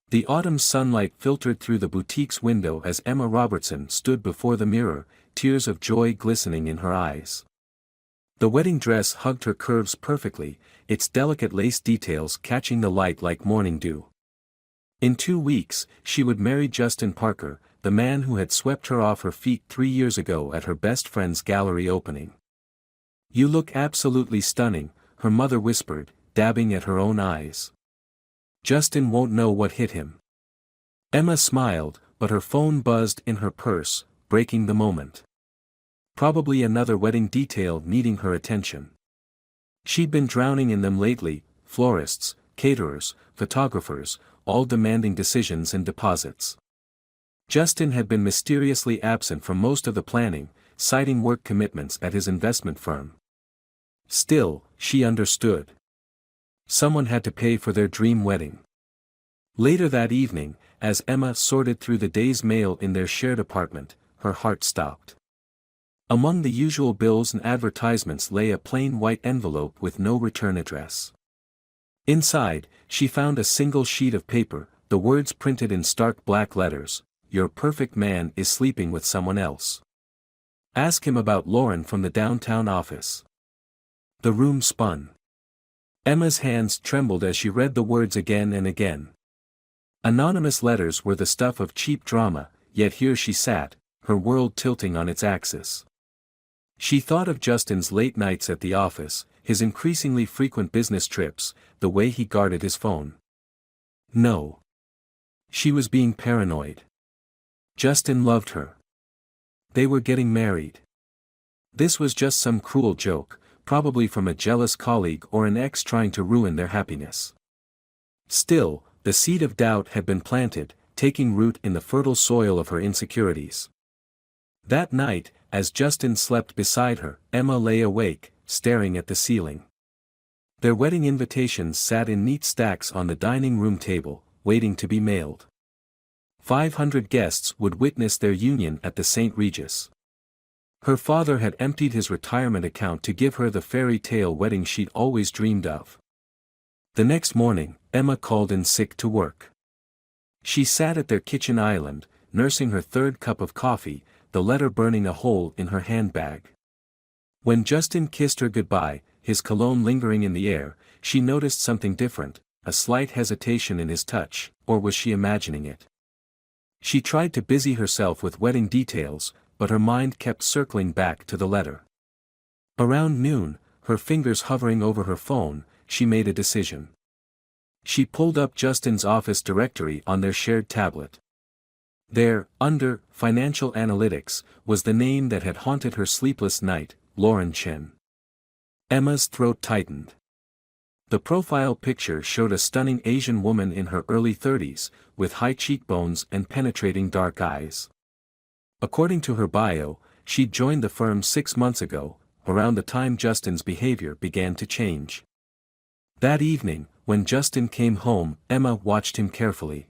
The autumn sunlight filtered through the boutique's window as Emma Robertson stood before the mirror, tears of joy glistening in her eyes. The wedding dress hugged her curves perfectly, its delicate lace details catching the light like morning dew. In 2 weeks, she would marry Justin Parker, the man who had swept her off her feet 3 years ago at her best friend's gallery opening. "You look absolutely stunning," her mother whispered, dabbing at her own eyes. "Justin won't know what hit him." Emma smiled, but her phone buzzed in her purse, breaking the moment. Probably another wedding detail needing her attention. She'd been drowning in them lately, florists, caterers, photographers, all demanding decisions and deposits. Justin had been mysteriously absent from most of the planning, citing work commitments at his investment firm. Still, she understood. Someone had to pay for their dream wedding. Later that evening, as Emma sorted through the day's mail in their shared apartment, her heart stopped. Among the usual bills and advertisements lay a plain white envelope with no return address. Inside, she found a single sheet of paper, the words printed in stark black letters: "Your perfect man is sleeping with someone else. Ask him about Lauren from the downtown office." The room spun. Emma's hands trembled as she read the words again and again. Anonymous letters were the stuff of cheap drama, yet here she sat, her world tilting on its axis. She thought of Justin's late nights at the office, his increasingly frequent business trips, the way he guarded his phone. No. She was being paranoid. Justin loved her. They were getting married. This was just some cruel joke, probably from a jealous colleague or an ex trying to ruin their happiness. Still, the seed of doubt had been planted, taking root in the fertile soil of her insecurities. That night, as Justin slept beside her, Emma lay awake, staring at the ceiling. Their wedding invitations sat in neat stacks on the dining room table, waiting to be mailed. 500 guests would witness their union at the St. Regis. Her father had emptied his retirement account to give her the fairy tale wedding she'd always dreamed of. The next morning, Emma called in sick to work. She sat at their kitchen island, nursing her third cup of coffee, the letter burning a hole in her handbag. When Justin kissed her goodbye, his cologne lingering in the air, she noticed something different, a slight hesitation in his touch, or was she imagining it? She tried to busy herself with wedding details, but her mind kept circling back to the letter. Around noon, her fingers hovering over her phone, she made a decision. She pulled up Justin's office directory on their shared tablet. There, under Financial Analytics, was the name that had haunted her sleepless night, Lauren Chen. Emma's throat tightened. The profile picture showed a stunning Asian woman in her early 30s, with high cheekbones and penetrating dark eyes. According to her bio, she'd joined the firm 6 months ago, around the time Justin's behavior began to change. That evening, when Justin came home, Emma watched him carefully.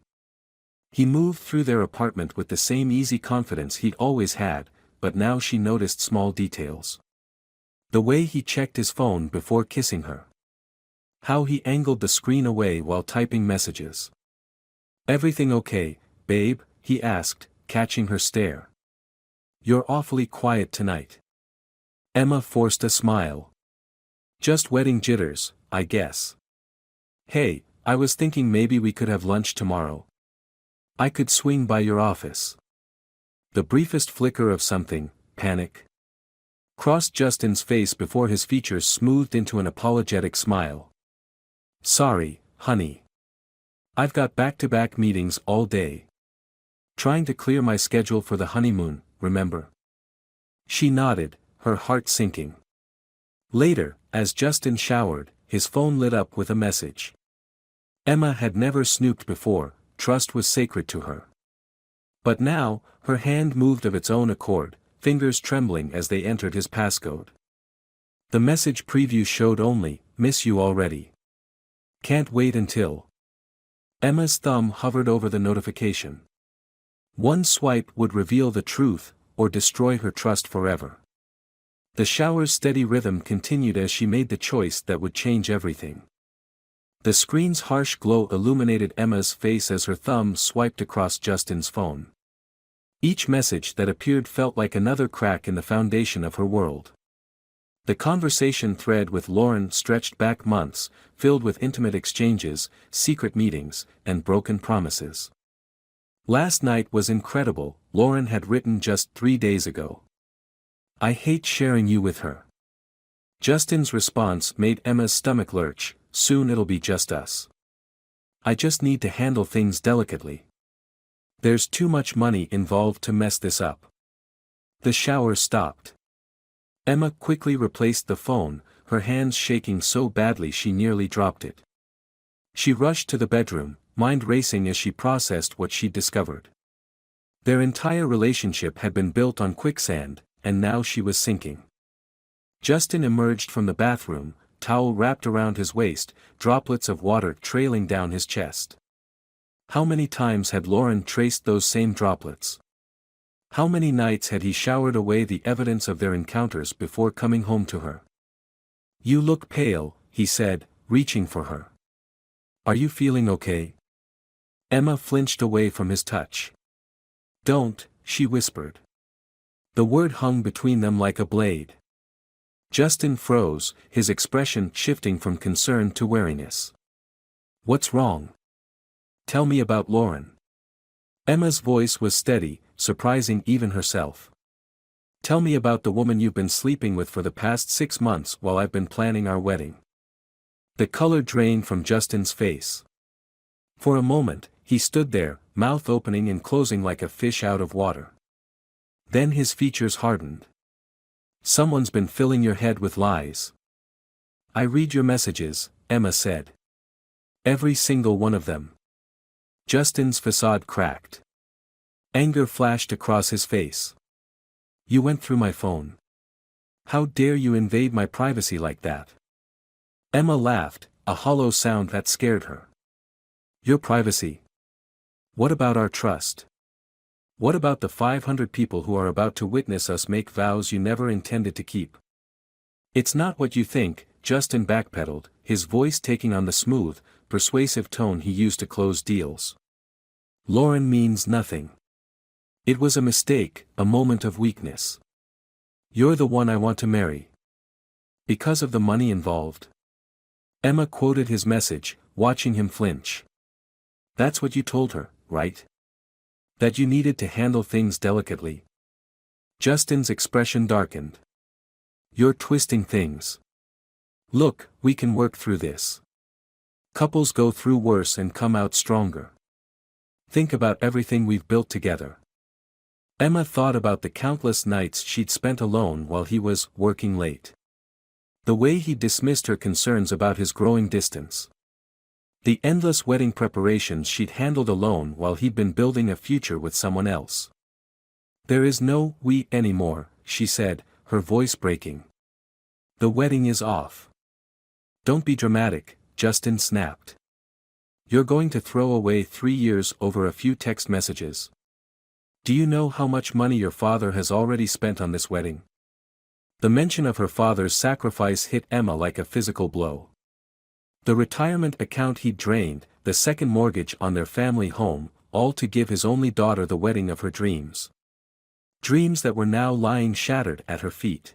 He moved through their apartment with the same easy confidence he'd always had, but now she noticed small details. The way he checked his phone before kissing her. How he angled the screen away while typing messages. "Everything okay, babe?" he asked, catching her stare. "You're awfully quiet tonight." Emma forced a smile. "Just wedding jitters, I guess. Hey, I was thinking maybe we could have lunch tomorrow. I could swing by your office." The briefest flicker of something, panic, crossed Justin's face before his features smoothed into an apologetic smile. "Sorry, honey. I've got back-to-back meetings all day. Trying to clear my schedule for the honeymoon, remember?" She nodded, her heart sinking. Later, as Justin showered, his phone lit up with a message. Emma had never snooped before, trust was sacred to her. But now, her hand moved of its own accord, fingers trembling as they entered his passcode. The message preview showed only, "Miss you already. Can't wait until." Emma's thumb hovered over the notification. One swipe would reveal the truth, or destroy her trust forever. The shower's steady rhythm continued as she made the choice that would change everything. The screen's harsh glow illuminated Emma's face as her thumb swiped across Justin's phone. Each message that appeared felt like another crack in the foundation of her world. The conversation thread with Lauren stretched back months, filled with intimate exchanges, secret meetings, and broken promises. Last night was incredible, Lauren had written just 3 days ago. I hate sharing you with her. Justin's response made Emma's stomach lurch, soon it'll be just us. I just need to handle things delicately. There's too much money involved to mess this up. The shower stopped. Emma quickly replaced the phone, her hands shaking so badly she nearly dropped it. She rushed to the bedroom, mind racing as she processed what she'd discovered. Their entire relationship had been built on quicksand, and now she was sinking. Justin emerged from the bathroom, towel wrapped around his waist, droplets of water trailing down his chest. How many times had Lauren traced those same droplets? How many nights had he showered away the evidence of their encounters before coming home to her? You look pale, he said, reaching for her. Are you feeling okay? Emma flinched away from his touch. Don't, she whispered. The word hung between them like a blade. Justin froze, his expression shifting from concern to wariness. What's wrong? Tell me about Lauren. Emma's voice was steady, surprising even herself. Tell me about the woman you've been sleeping with for the past 6 months while I've been planning our wedding. The color drained from Justin's face. For a moment, he stood there, mouth opening and closing like a fish out of water. Then his features hardened. Someone's been filling your head with lies. I read your messages, Emma said. Every single one of them. Justin's facade cracked. Anger flashed across his face. You went through my phone. How dare you invade my privacy like that? Emma laughed, a hollow sound that scared her. Your privacy? What about our trust? What about the 500 people who are about to witness us make vows you never intended to keep? It's not what you think, Justin backpedaled, his voice taking on the smooth, persuasive tone he used to close deals. Lauren means nothing. It was a mistake, a moment of weakness. You're the one I want to marry. Because of the money involved. Emma quoted his message, watching him flinch. That's what you told her, right? That you needed to handle things delicately. Justin's expression darkened. You're twisting things. Look, we can work through this. Couples go through worse and come out stronger. Think about everything we've built together. Emma thought about the countless nights she'd spent alone while he was working late. The way he dismissed her concerns about his growing distance. The endless wedding preparations she'd handled alone while he'd been building a future with someone else. There is no we anymore, she said, her voice breaking. The wedding is off. Don't be dramatic, Justin snapped. You're going to throw away 3 years over a few text messages. Do you know how much money your father has already spent on this wedding? The mention of her father's sacrifice hit Emma like a physical blow. The retirement account he'd drained, the second mortgage on their family home, all to give his only daughter the wedding of her dreams. Dreams that were now lying shattered at her feet.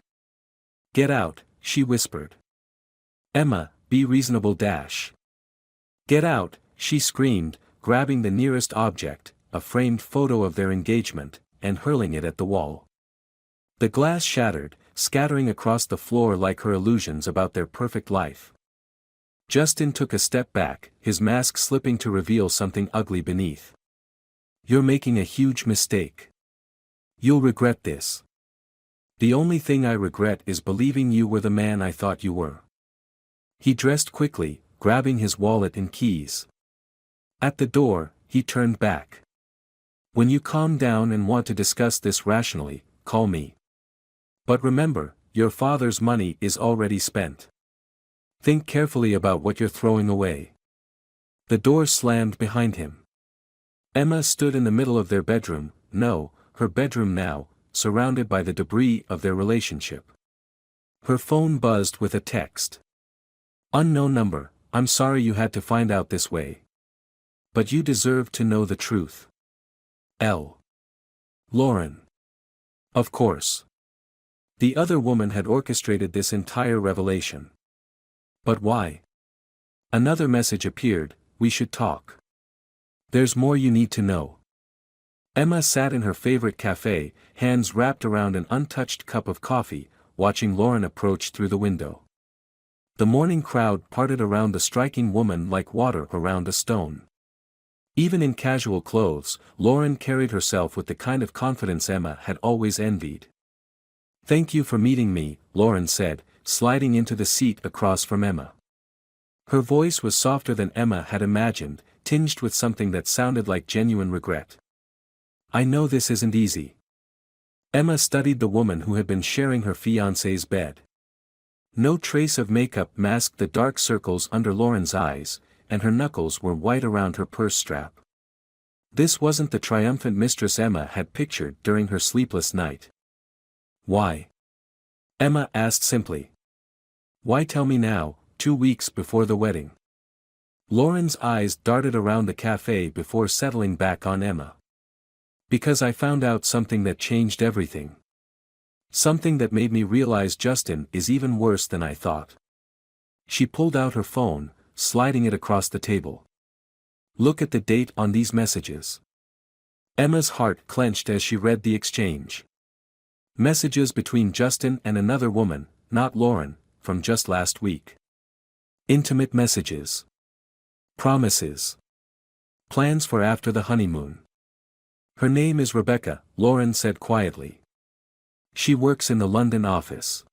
Get out, she whispered. Emma, be reasonable dash. Get out, she screamed, grabbing the nearest object, a framed photo of their engagement, and hurling it at the wall. The glass shattered, scattering across the floor like her illusions about their perfect life. Justin took a step back, his mask slipping to reveal something ugly beneath. You're making a huge mistake. You'll regret this. The only thing I regret is believing you were the man I thought you were. He dressed quickly, grabbing his wallet and keys. At the door, he turned back. When you calm down and want to discuss this rationally, call me. But remember, your father's money is already spent. Think carefully about what you're throwing away. The door slammed behind him. Emma stood in the middle of their bedroom, her bedroom now, surrounded by the debris of their relationship. Her phone buzzed with a text. Unknown number, I'm sorry you had to find out this way. But you deserve to know the truth. L. Lauren. Of course. The other woman had orchestrated this entire revelation. But why? Another message appeared, we should talk. There's more you need to know. Emma sat in her favorite cafe, hands wrapped around an untouched cup of coffee, watching Lauren approach through the window. The morning crowd parted around the striking woman like water around a stone. Even in casual clothes, Lauren carried herself with the kind of confidence Emma had always envied. Thank you for meeting me, Lauren said, sliding into the seat across from Emma. Her voice was softer than Emma had imagined, tinged with something that sounded like genuine regret. I know this isn't easy. Emma studied the woman who had been sharing her fiancé's bed. No trace of makeup masked the dark circles under Lauren's eyes, and her knuckles were white around her purse strap. This wasn't the triumphant mistress Emma had pictured during her sleepless night. Why? Emma asked simply. Why tell me now, 2 weeks before the wedding? Lauren's eyes darted around the cafe before settling back on Emma. Because I found out something that changed everything. Something that made me realize Justin is even worse than I thought. She pulled out her phone, sliding it across the table. Look at the date on these messages. Emma's heart clenched as she read the exchange. Messages between Justin and another woman, not Lauren, from just last week. Intimate messages. Promises. Plans for after the honeymoon. Her name is Rebecca, Lauren said quietly. She works in the London office.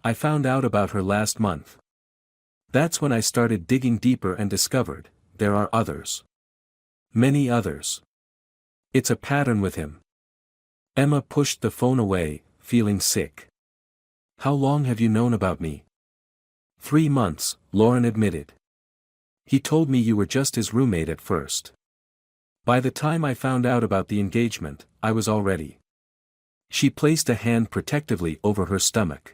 I found out about her last month. That's when I started digging deeper and discovered, there are others. Many others. It's a pattern with him. Emma pushed the phone away, feeling sick. How long have you known about me? 3 months, Lauren admitted. He told me you were just his roommate at first. By the time I found out about the engagement, I was all ready. She placed a hand protectively over her stomach.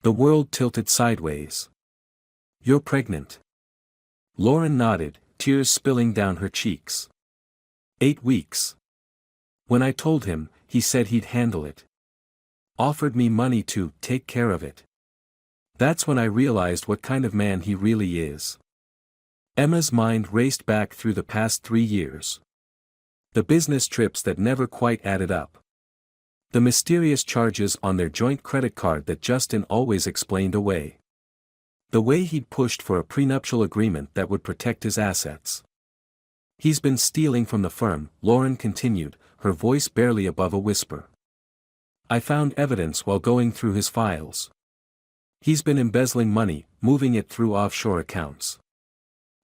The world tilted sideways. You're pregnant. Lauren nodded, tears spilling down her cheeks. 8 weeks. When I told him, he said he'd handle it. Offered me money to take care of it. That's when I realized what kind of man he really is. Emma's mind raced back through the past 3 years. The business trips that never quite added up. The mysterious charges on their joint credit card that Justin always explained away. The way he'd pushed for a prenuptial agreement that would protect his assets. He's been stealing from the firm, Lauren continued, her voice barely above a whisper. I found evidence while going through his files. He's been embezzling money, moving it through offshore accounts.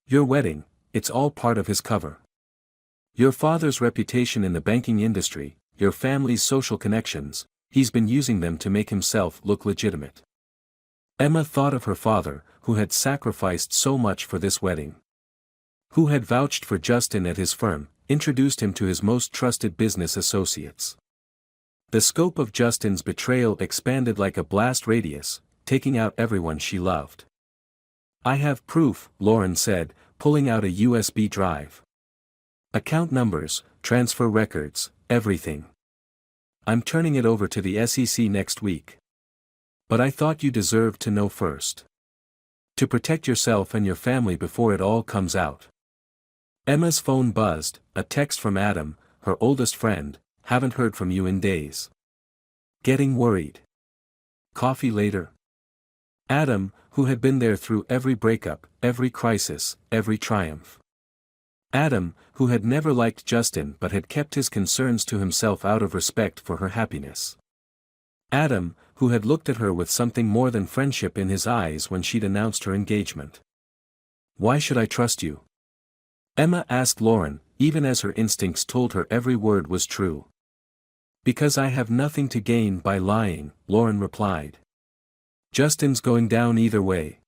Your wedding, it's all part of his cover. Your father's reputation in the banking industry, your family's social connections, he's been using them to make himself look legitimate. Emma thought of her father, who had sacrificed so much for this wedding. Who had vouched for Justin at his firm, introduced him to his most trusted business associates. The scope of Justin's betrayal expanded like a blast radius, taking out everyone she loved. I have proof, Lauren said, pulling out a USB drive. Account numbers, transfer records, everything. I'm turning it over to the SEC next week. But I thought you deserved to know first. To protect yourself and your family before it all comes out. Emma's phone buzzed, a text from Adam, her oldest friend, haven't heard from you in days. Getting worried. Coffee later. Adam, who had been there through every breakup, every crisis, every triumph. Adam, who had never liked Justin but had kept his concerns to himself out of respect for her happiness. Adam, who had looked at her with something more than friendship in his eyes when she'd announced her engagement. Why should I trust you? Emma asked Lauren, even as her instincts told her every word was true. Because I have nothing to gain by lying, Lauren replied. Justin's going down either way.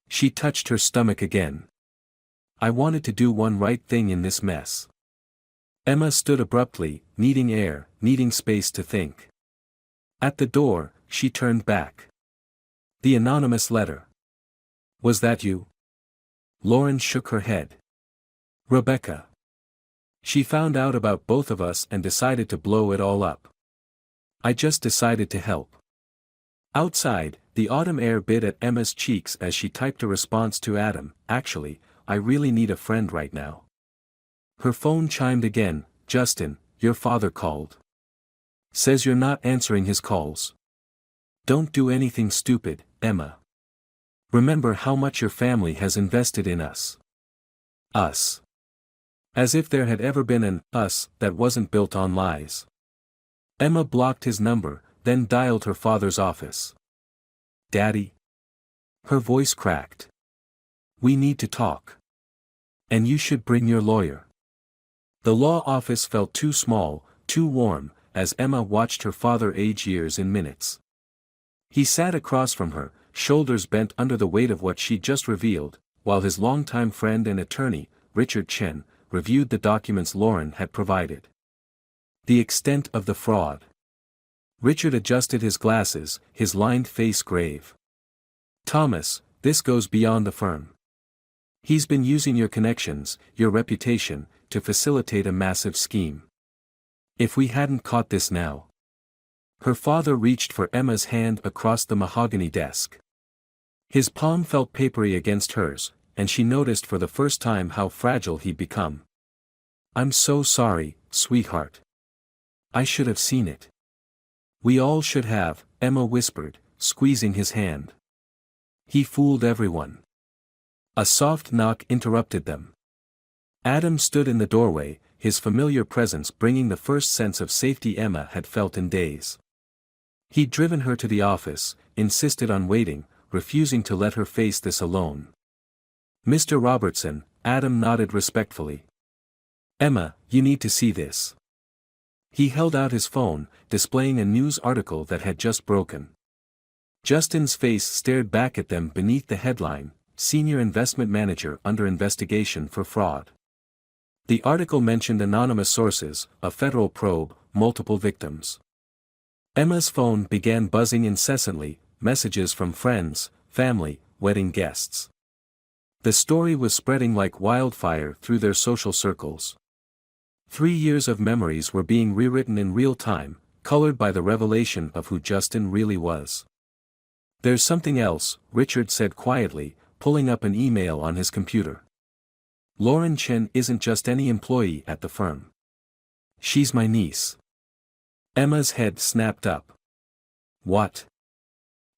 She touched her stomach again. I wanted to do one right thing in this mess. Emma stood abruptly, needing air, needing space to think. At the door, she turned back. The anonymous letter. Was that you? Lauren shook her head. Rebecca. She found out about both of us and decided to blow it all up. I just decided to help. Outside, the autumn air bit at Emma's cheeks as she typed a response to Adam. Actually, I really need a friend right now. Her phone chimed again. Justin, your father called. Says you're not answering his calls. Don't do anything stupid, Emma. Remember how much your family has invested in us. Us. As if there had ever been an us that wasn't built on lies. Emma blocked his number, then dialed her father's office. Daddy? Her voice cracked. We need to talk. And you should bring your lawyer. The law office felt too small, too warm, as Emma watched her father age years in minutes. He sat across from her, shoulders bent under the weight of what she'd just revealed, while his longtime friend and attorney, Richard Chen, reviewed the documents Lauren had provided. The extent of the fraud. Richard adjusted his glasses, his lined face grave. Thomas, this goes beyond the firm. He's been using your connections, your reputation, to facilitate a massive scheme. If we hadn't caught this now. Her father reached for Emma's hand across the mahogany desk. His palm felt papery against hers, and she noticed for the first time how fragile he'd become. I'm so sorry, sweetheart. I should have seen it. We all should have, Emma whispered, squeezing his hand. He fooled everyone. A soft knock interrupted them. Adam stood in the doorway, his familiar presence bringing the first sense of safety Emma had felt in days. He'd driven her to the office, insisted on waiting, refusing to let her face this alone. Mr. Robertson, Adam nodded respectfully. Emma, you need to see this. He held out his phone, displaying a news article that had just broken. Justin's face stared back at them beneath the headline, Senior Investment Manager under investigation for fraud. The article mentioned anonymous sources, a federal probe, multiple victims. Emma's phone began buzzing incessantly, messages from friends, family, wedding guests. The story was spreading like wildfire through their social circles. 3 years of memories were being rewritten in real time, colored by the revelation of who Justin really was. There's something else, Richard said quietly, pulling up an email on his computer. Lauren Chen isn't just any employee at the firm. She's my niece. Emma's head snapped up. What?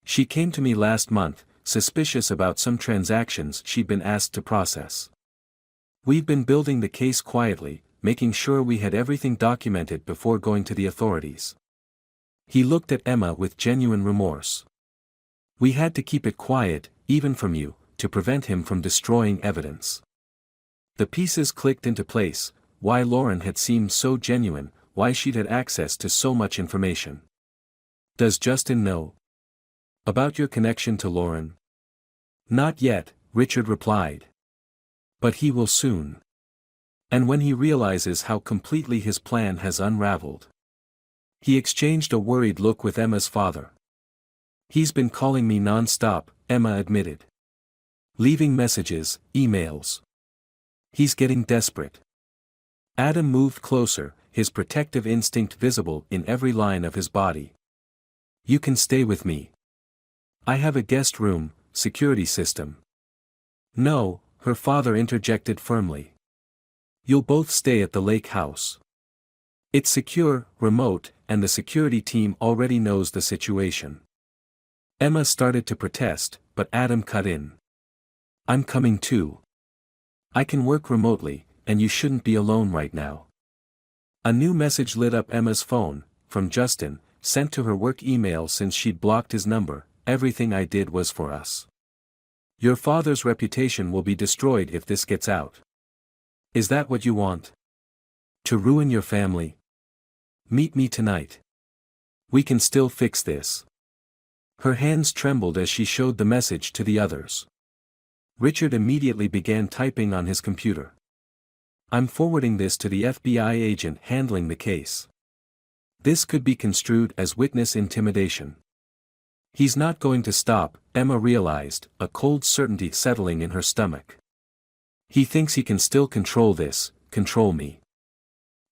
She came to me last month, suspicious about some transactions she'd been asked to process. We've been building the case quietly, making sure we had everything documented before going to the authorities. He looked at Emma with genuine remorse. We had to keep it quiet, even from you, to prevent him from destroying evidence. The pieces clicked into place, why Lauren had seemed so genuine, why she'd had access to so much information. Does Justin know about your connection to Lauren? Not yet, Richard replied. But he will soon. And when he realizes how completely his plan has unraveled. He exchanged a worried look with Emma's father. He's been calling me non-stop, Emma admitted. Leaving messages, emails. He's getting desperate. Adam moved closer, his protective instinct visible in every line of his body. You can stay with me. I have a guest room, security system. No, her father interjected firmly. You'll both stay at the lake house. It's secure, remote, and the security team already knows the situation. Emma started to protest, but Adam cut in. I'm coming too. I can work remotely, and you shouldn't be alone right now. A new message lit up Emma's phone, from Justin, sent to her work email since she'd blocked his number. Everything I did was for us. Your father's reputation will be destroyed if this gets out. Is that what you want? To ruin your family? Meet me tonight. We can still fix this. Her hands trembled as she showed the message to the others. Richard immediately began typing on his computer. I'm forwarding this to the FBI agent handling the case. This could be construed as witness intimidation. He's not going to stop, Emma realized, a cold certainty settling in her stomach. He thinks he can still control this, control me.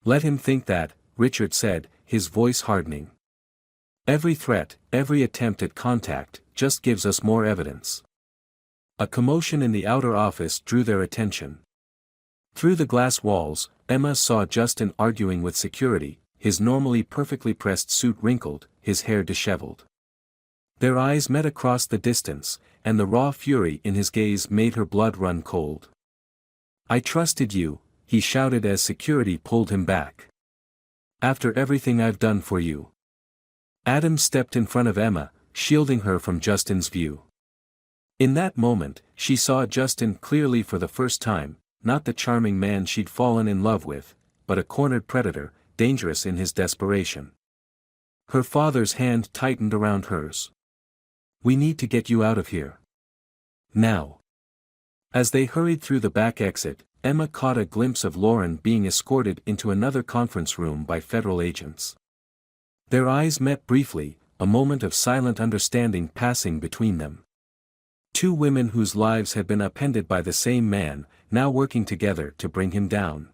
Let him think that, Richard said, his voice hardening. Every threat, every attempt at contact, just gives us more evidence. A commotion in the outer office drew their attention. Through the glass walls, Emma saw Justin arguing with security, his normally perfectly pressed suit wrinkled, his hair disheveled. Their eyes met across the distance, and the raw fury in his gaze made her blood run cold. "I trusted you," he shouted as security pulled him back. "After everything I've done for you." Adam stepped in front of Emma, shielding her from Justin's view. In that moment, she saw Justin clearly for the first time, not the charming man she'd fallen in love with, but a cornered predator, dangerous in his desperation. Her father's hand tightened around hers. "We need to get you out of here. Now." As they hurried through the back exit, Emma caught a glimpse of Lauren being escorted into another conference room by federal agents. Their eyes met briefly, a moment of silent understanding passing between them. Two women whose lives had been upended by the same man, now working together to bring him down.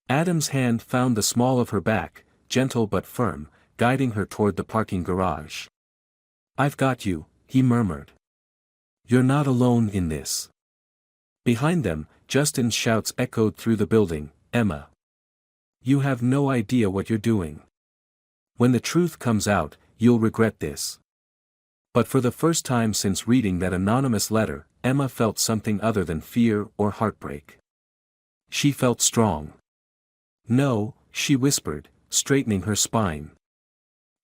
Adam's hand found the small of her back, gentle but firm, guiding her toward the parking garage. "I've got you," he murmured. "You're not alone in this." Behind them, Justin's shouts echoed through the building, "Emma! You have no idea what you're doing. When the truth comes out, you'll regret this." But for the first time since reading that anonymous letter, Emma felt something other than fear or heartbreak. She felt strong. "No," she whispered, straightening her spine.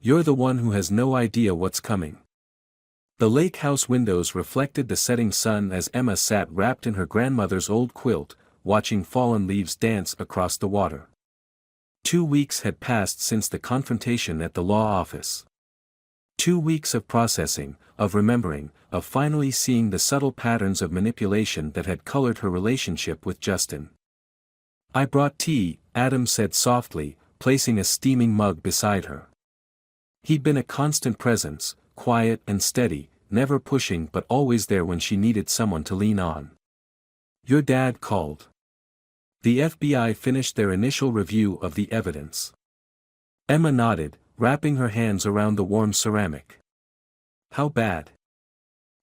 "You're the one who has no idea what's coming." The lake house windows reflected the setting sun as Emma sat wrapped in her grandmother's old quilt, watching fallen leaves dance across the water. 2 weeks had passed since the confrontation at the law office. 2 weeks of processing, of remembering, of finally seeing the subtle patterns of manipulation that had colored her relationship with Justin. "I brought tea," Adam said softly, placing a steaming mug beside her. He'd been a constant presence, quiet and steady, never pushing but always there when she needed someone to lean on. "Your dad called." The FBI finished their initial review of the evidence. Emma nodded, wrapping her hands around the warm ceramic. "How bad?"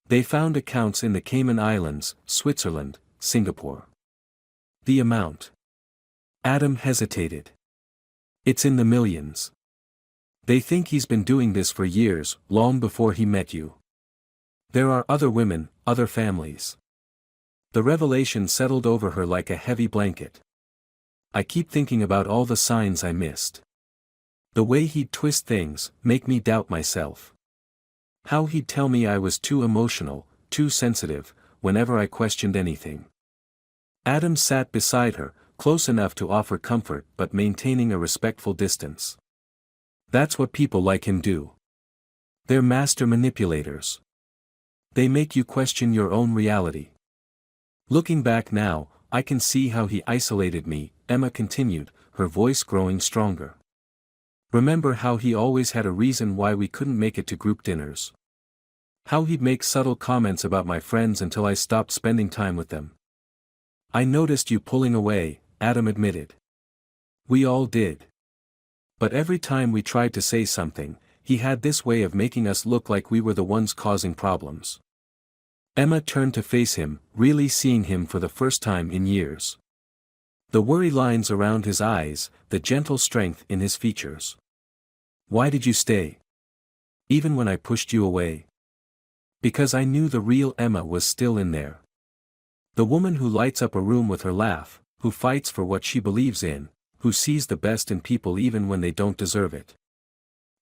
"They found accounts in the Cayman Islands, Switzerland, Singapore." "The amount?" Adam hesitated. "It's in the millions. They think he's been doing this for years, long before he met you. There are other women, other families." The revelation settled over her like a heavy blanket. "I keep thinking about all the signs I missed. The way he'd twist things, make me doubt myself. How he'd tell me I was too emotional, too sensitive, whenever I questioned anything." Adam sat beside her, close enough to offer comfort but maintaining a respectful distance. "That's what people like him do. They're master manipulators. They make you question your own reality. Looking back now, I can see how he isolated me," Emma continued, her voice growing stronger. "Remember how he always had a reason why we couldn't make it to group dinners? How he'd make subtle comments about my friends until I stopped spending time with them." "I noticed you pulling away," Adam admitted. "We all did. But every time we tried to say something, he had this way of making us look like we were the ones causing problems." Emma turned to face him, really seeing him for the first time in years. The worry lines around his eyes, the gentle strength in his features. "Why did you stay? Even when I pushed you away?" "Because I knew the real Emma was still in there. The woman who lights up a room with her laugh, who fights for what she believes in, who sees the best in people even when they don't deserve it."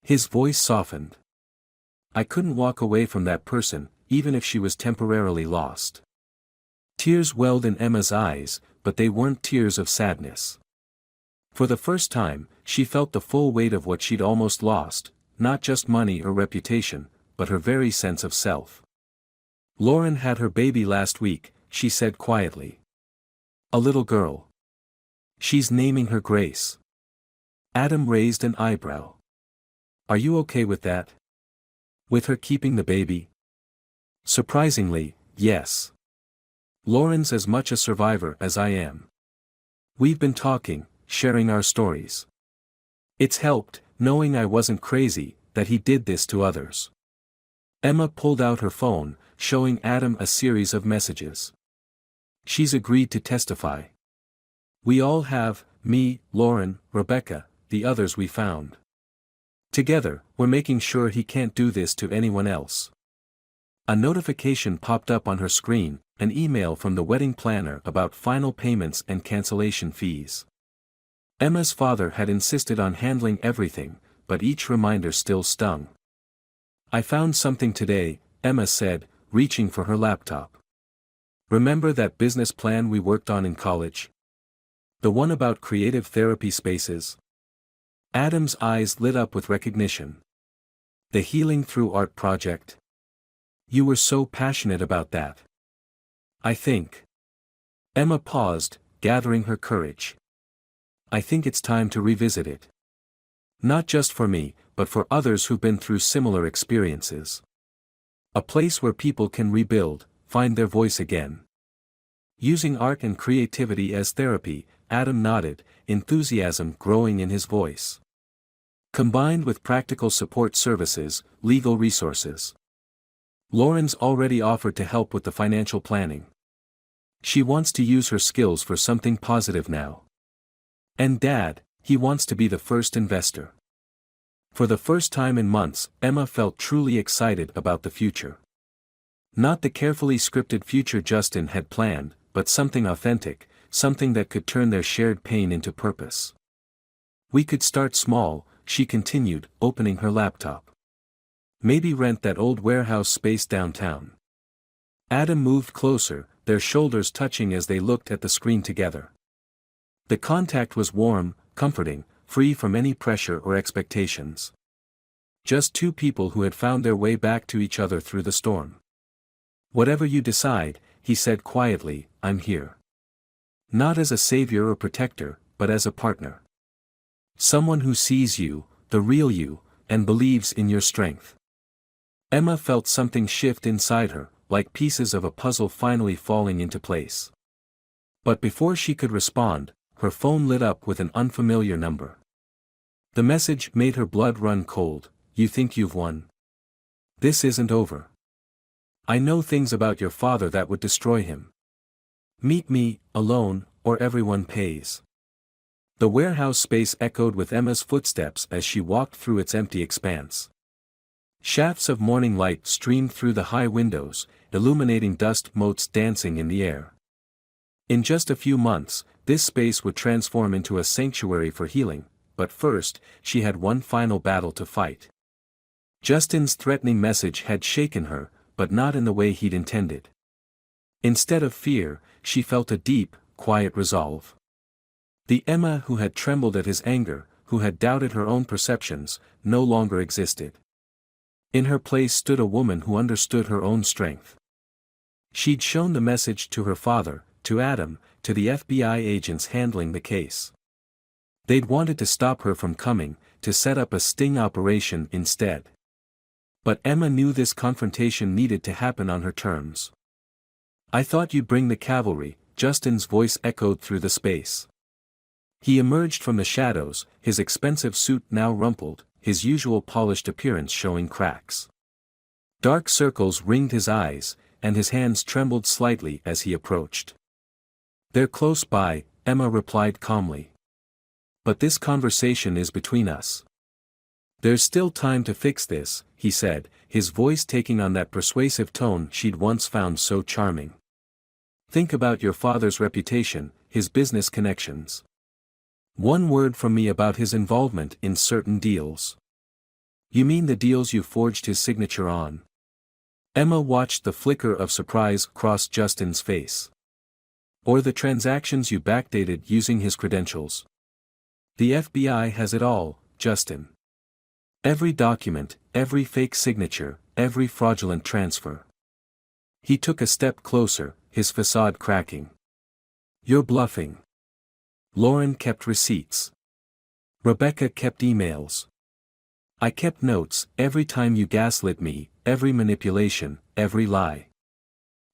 His voice softened. "I couldn't walk away from that person, even if she was temporarily lost." Tears welled in Emma's eyes, but they weren't tears of sadness. For the first time, she felt the full weight of what she'd almost lost, not just money or reputation, but her very sense of self. "Lauren had her baby last week," she said quietly. "A little girl. She's naming her Grace." Adam raised an eyebrow. "Are you okay with that? With her keeping the baby?" Surprisingly, yes. Lauren's as much a survivor as I am. We've been talking, sharing our stories. It's helped, knowing I wasn't crazy, that he did this to others. Emma pulled out her phone, showing Adam a series of messages. She's agreed to testify. We all have, me, Lauren, Rebecca, the others we found. Together, we're making sure he can't do this to anyone else. A notification popped up on her screen, an email from the wedding planner about final payments and cancellation fees. Emma's father had insisted on handling everything, but each reminder still stung. I found something today, Emma said, reaching for her laptop. Remember that business plan we worked on in college? The one about creative therapy spaces? Adam's eyes lit up with recognition. The Healing Through Art project? You were so passionate about that. I think. Emma paused, gathering her courage. I think it's time to revisit it. Not just for me, but for others who've been through similar experiences. A place where people can rebuild, find their voice again. Using art and creativity as therapy, Adam nodded, enthusiasm growing in his voice. Combined with practical support services, legal resources. Lauren's already offered to help with the financial planning. She wants to use her skills for something positive now. And Dad, he wants to be the first investor. For the first time in months, Emma felt truly excited about the future. Not the carefully scripted future Justin had planned, but something authentic, something that could turn their shared pain into purpose. We could start small, she continued, opening her laptop. Maybe rent that old warehouse space downtown. Adam moved closer, their shoulders touching as they looked at the screen together. The contact was warm, comforting, free from any pressure or expectations. Just two people who had found their way back to each other through the storm. Whatever you decide, he said quietly, I'm here. Not as a savior or protector, but as a partner. Someone who sees you, the real you, and believes in your strength. Emma felt something shift inside her, like pieces of a puzzle finally falling into place. But before she could respond, her phone lit up with an unfamiliar number. The message made her blood run cold. You think you've won? This isn't over. I know things about your father that would destroy him. Meet me, alone, or everyone pays. The warehouse space echoed with Emma's footsteps as she walked through its empty expanse. Shafts of morning light streamed through the high windows, illuminating dust motes dancing in the air. In just a few months, this space would transform into a sanctuary for healing, but first, she had one final battle to fight. Justin's threatening message had shaken her, but not in the way he'd intended. Instead of fear, she felt a deep, quiet resolve. The Emma who had trembled at his anger, who had doubted her own perceptions, no longer existed. In her place stood a woman who understood her own strength. She'd shown the message to her father, to Adam, to the FBI agents handling the case. They'd wanted to stop her from coming, to set up a sting operation instead. But Emma knew this confrontation needed to happen on her terms. I thought you'd bring the cavalry, Justin's voice echoed through the space. He emerged from the shadows, his expensive suit now rumpled, his usual polished appearance showing cracks. Dark circles ringed his eyes, and his hands trembled slightly as he approached. They're close by, Emma replied calmly. But this conversation is between us. There's still time to fix this, he said, his voice taking on that persuasive tone she'd once found so charming. Think about your father's reputation, his business connections. One word from me about his involvement in certain deals. You mean the deals you forged his signature on? Emma watched the flicker of surprise cross Justin's face. Or the transactions you backdated using his credentials? The FBI has it all, Justin. Every document, every fake signature, every fraudulent transfer. He took a step closer, his facade cracking. You're bluffing. Lauren kept receipts. Rebecca kept emails. I kept notes, every time you gaslit me, every manipulation, every lie.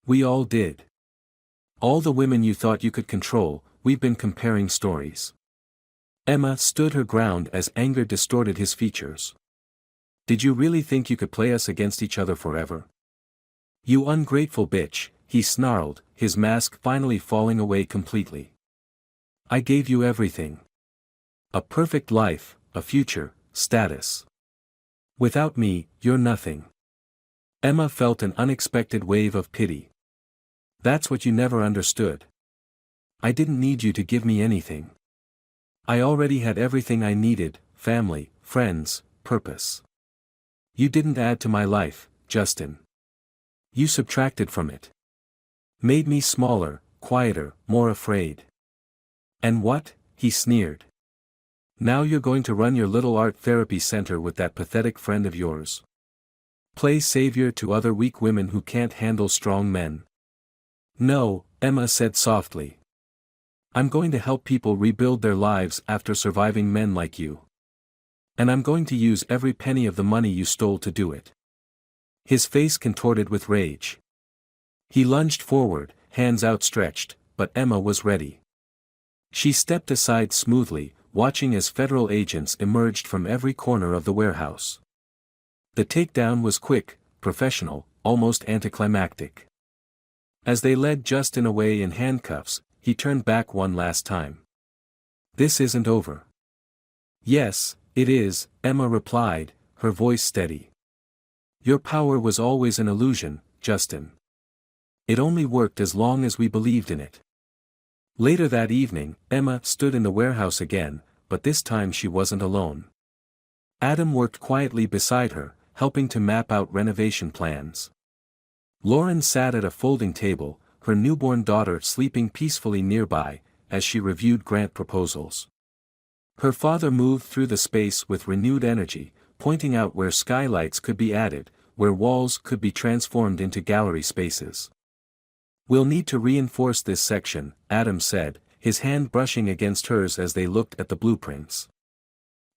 We all did. All the women you thought you could control, we've been comparing stories. Emma stood her ground as anger distorted his features. Did you really think you could play us against each other forever? You ungrateful bitch, he snarled, his mask finally falling away completely. I gave you everything. A perfect life, a future, status. Without me, you're nothing. Emma felt an unexpected wave of pity. That's what you never understood. I didn't need you to give me anything. I already had everything I needed, family, friends, purpose. You didn't add to my life, Justin. You subtracted from it. Made me smaller, quieter, more afraid. And what? He sneered. Now you're going to run your little art therapy center with that pathetic friend of yours. Play savior to other weak women who can't handle strong men. No, Emma said softly. I'm going to help people rebuild their lives after surviving men like you. And I'm going to use every penny of the money you stole to do it. His face contorted with rage. He lunged forward, hands outstretched, but Emma was ready. She stepped aside smoothly, watching as federal agents emerged from every corner of the warehouse. The takedown was quick, professional, almost anticlimactic. As they led Justin away in handcuffs, he turned back one last time. This isn't over. Yes, it is, Emma replied, her voice steady. Your power was always an illusion, Justin. It only worked as long as we believed in it. Later that evening, Emma stood in the warehouse again, but this time she wasn't alone. Adam worked quietly beside her, helping to map out renovation plans. Lauren sat at a folding table, her newborn daughter sleeping peacefully nearby, as she reviewed grant proposals. Her father moved through the space with renewed energy, pointing out where skylights could be added, where walls could be transformed into gallery spaces. We'll need to reinforce this section, Adam said, his hand brushing against hers as they looked at the blueprints.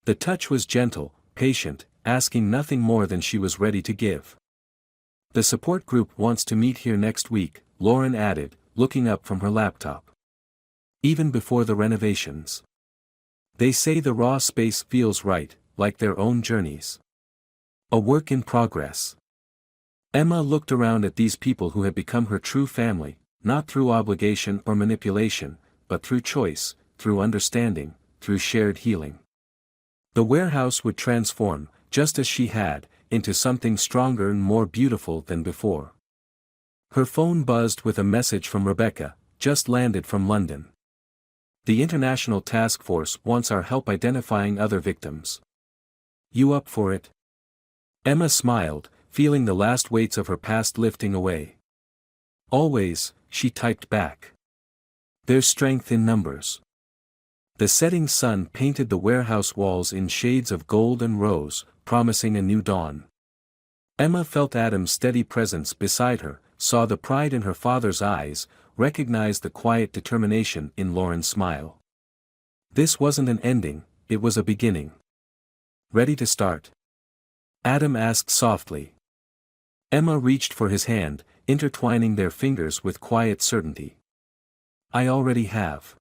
The touch was gentle, patient, asking nothing more than she was ready to give. The support group wants to meet here next week, Lauren added, looking up from her laptop. Even before the renovations. They say the raw space feels right, like their own journeys. A work in progress. Emma looked around at these people who had become her true family, not through obligation or manipulation, but through choice, through understanding, through shared healing. The warehouse would transform, just as she had, into something stronger and more beautiful than before. Her phone buzzed with a message from Rebecca, just landed from London. The International Task Force wants our help identifying other victims. You up for it? Emma smiled, feeling the last weights of her past lifting away. Always, she typed back. There's strength in numbers. The setting sun painted the warehouse walls in shades of gold and rose, promising a new dawn. Emma felt Adam's steady presence beside her, saw the pride in her father's eyes, recognized the quiet determination in Lauren's smile. This wasn't an ending, it was a beginning. Ready to start? Adam asked softly. Emma reached for his hand, intertwining their fingers with quiet certainty. I already have.